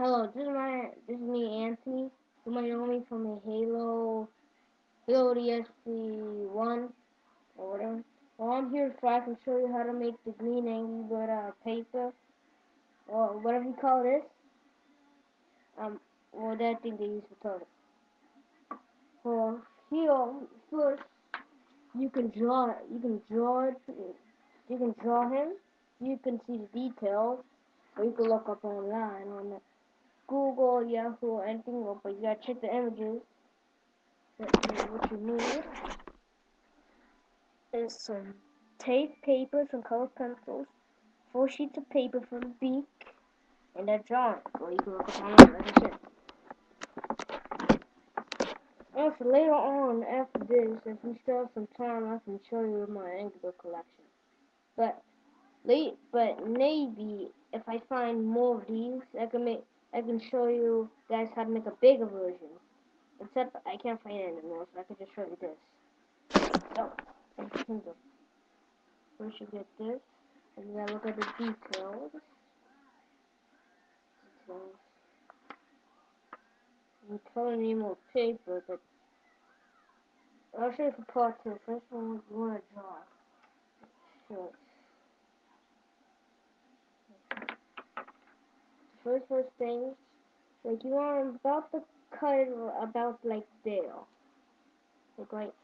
Hello, this is me, Anthony. You might know me from the Halo DSC1 or whatever. Well, I'm here so I can show you how to make the green Angry Bird out of paper or whatever you call this. Um, well, that thing they use for toilet. For here, first you can draw. You can draw it. You can draw him. You can see the details, or you can look up online on Google, Yahoo, or anything. But you gotta check the images. What you need is some tape, paper, some colored pencils, 4 sheets of paper for the beak, and that drawing. Or you can look up online, like I said. Also, later on, after this, if we still have some time, I can show you my Angler collection. But but maybe if I find more of these, I can show you guys how to make a bigger version. Except I can't find it anymore, so I can just show you this. So, first you get this. And you gotta look at the details. So, I'm telling you more paper, but I'll show you for part two. First one, you wanna draw. Sure. First thing, like you want about to cut it about like there, like right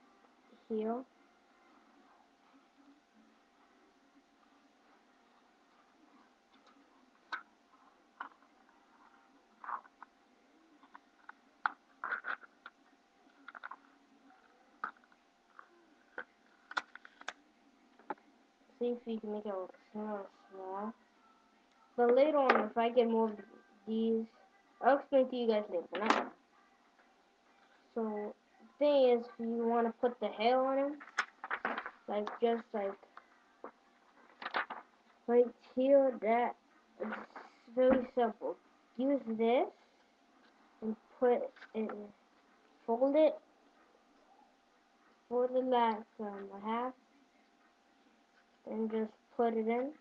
here. See if you can make it look small. But later on, if I get more of these, I'll explain to you guys later. But not now. So, the thing is, if you want to put the hair on him, like just like right here, that it's very simple. Use this and put it, fold it, fold it like a half, and just put it in.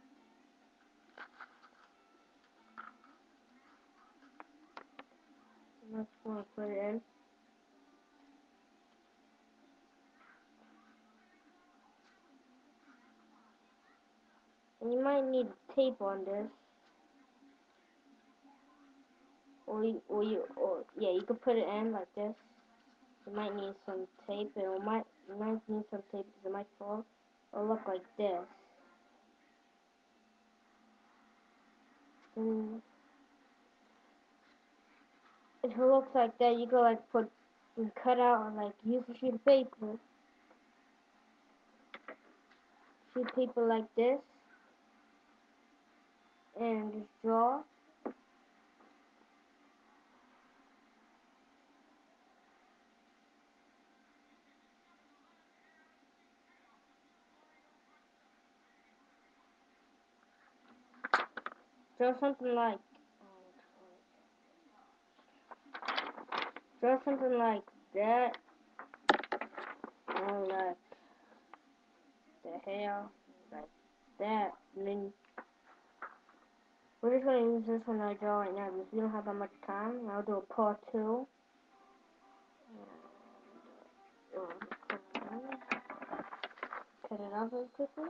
Let's put it in. And you might need tape on this, or yeah, you could put it in like this. You might need some tape. You might need some tape because it might fall or look like this. And if it looks like that, you go like put and cut out and like use a sheet of paper, like this, and just draw. Draw something like draw something like that, or like the hair, like that, and then we're just gonna use this one I draw right now because we don't have that much time. I'll do a part two. Cut it off real quickly.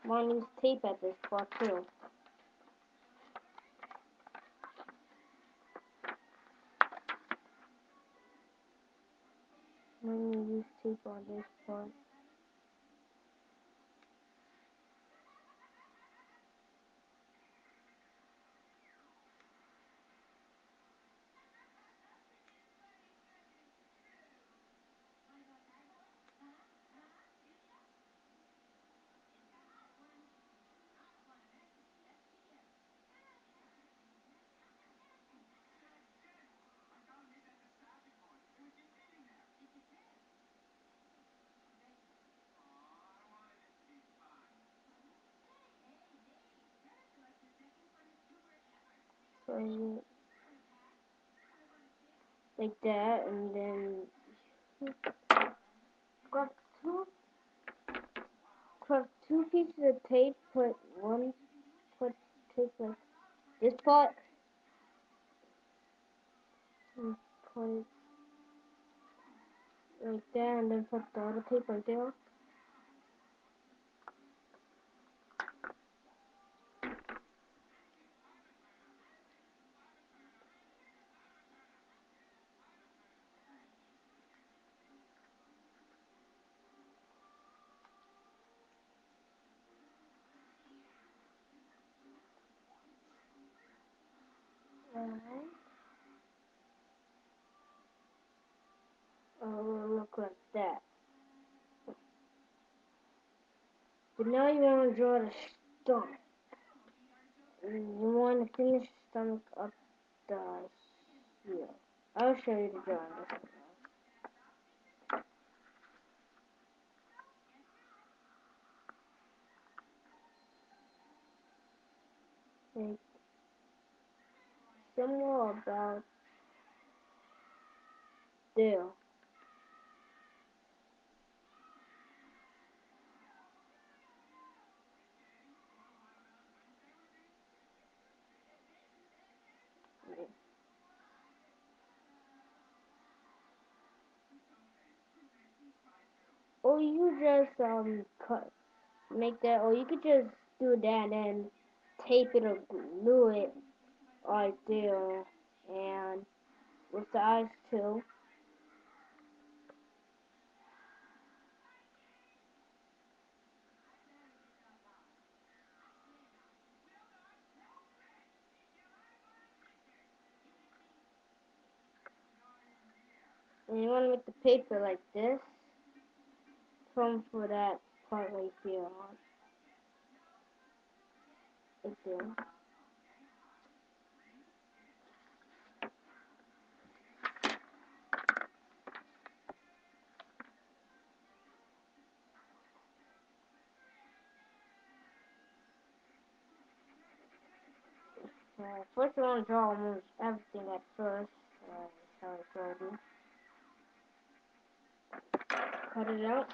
I'm gonna use tape at this part too. I'm gonna use tape on this part. So like that, and then grab two, grab two pieces of tape. Put one, put tape like Just put it like that, and then put the other tape right there. Alright. It'll look like that. But now you want to draw the stomach. You want to finish the stomach up the here. I'll show you the drawing. Like somewhere about there. Or you just cut, make that, or you could just do that and tape it or glue it right there, and with the eyes too. And you want to make the paper like this, come for that part right here on, right there. First you want to draw almost everything at first, how I showed you. Cut it out.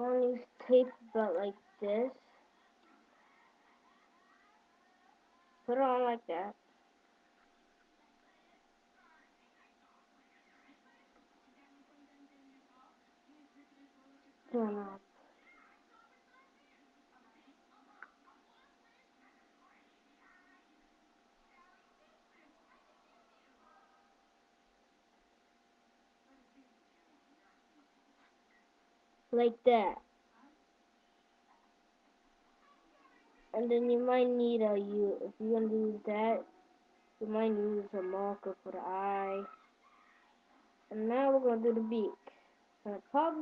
Only tape about like this. Put it on like that. Turn off. Like that. And then you might need if you want to use that, you might use a marker for the eye. And now we're going to do the beak. Gonna pop.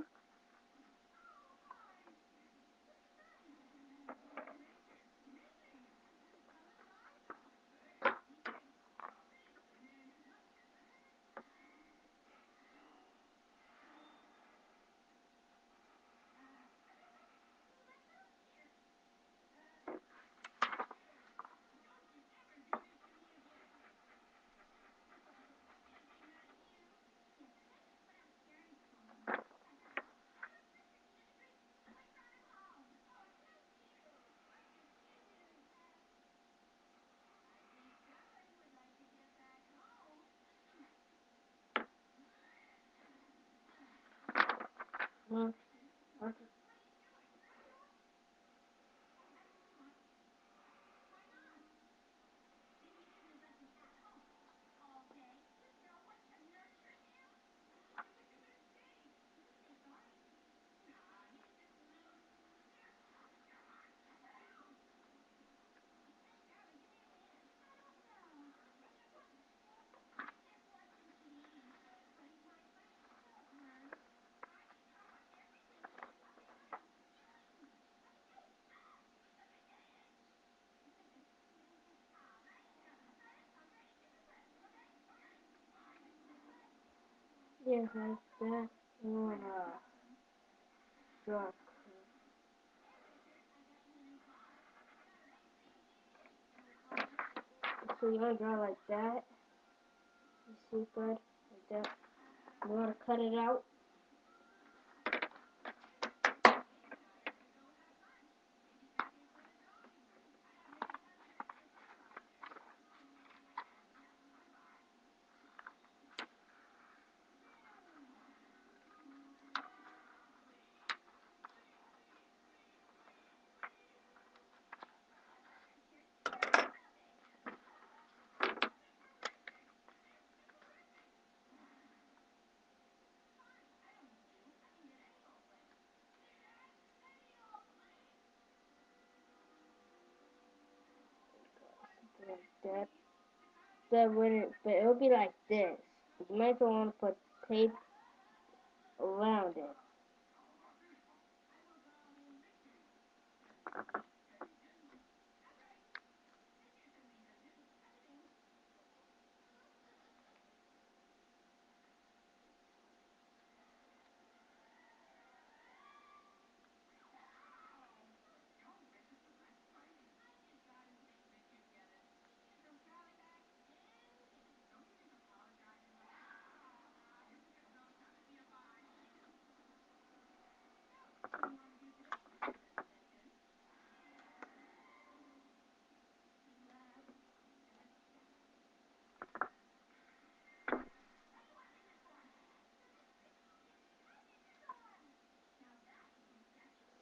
Mm. Yes, like that. You wanna draw. So you wanna draw like that. You see, good, like that. You wanna cut it out. Like that. That wouldn't, but it would be like this. You might want to put tape around it.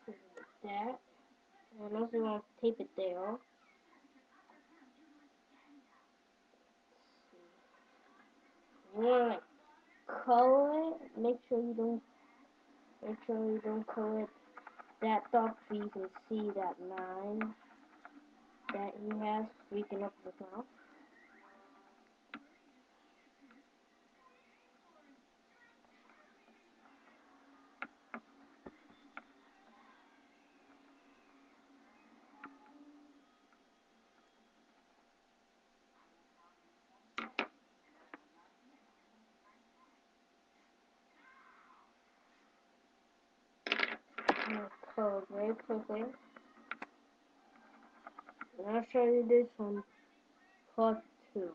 Like that. And also you want to tape it there. You want to like color it. Make sure you don't color it that dark so you can see that line that he has freaking up his mouth. I'm gonna color very quickly. And I'll show you this on part 2.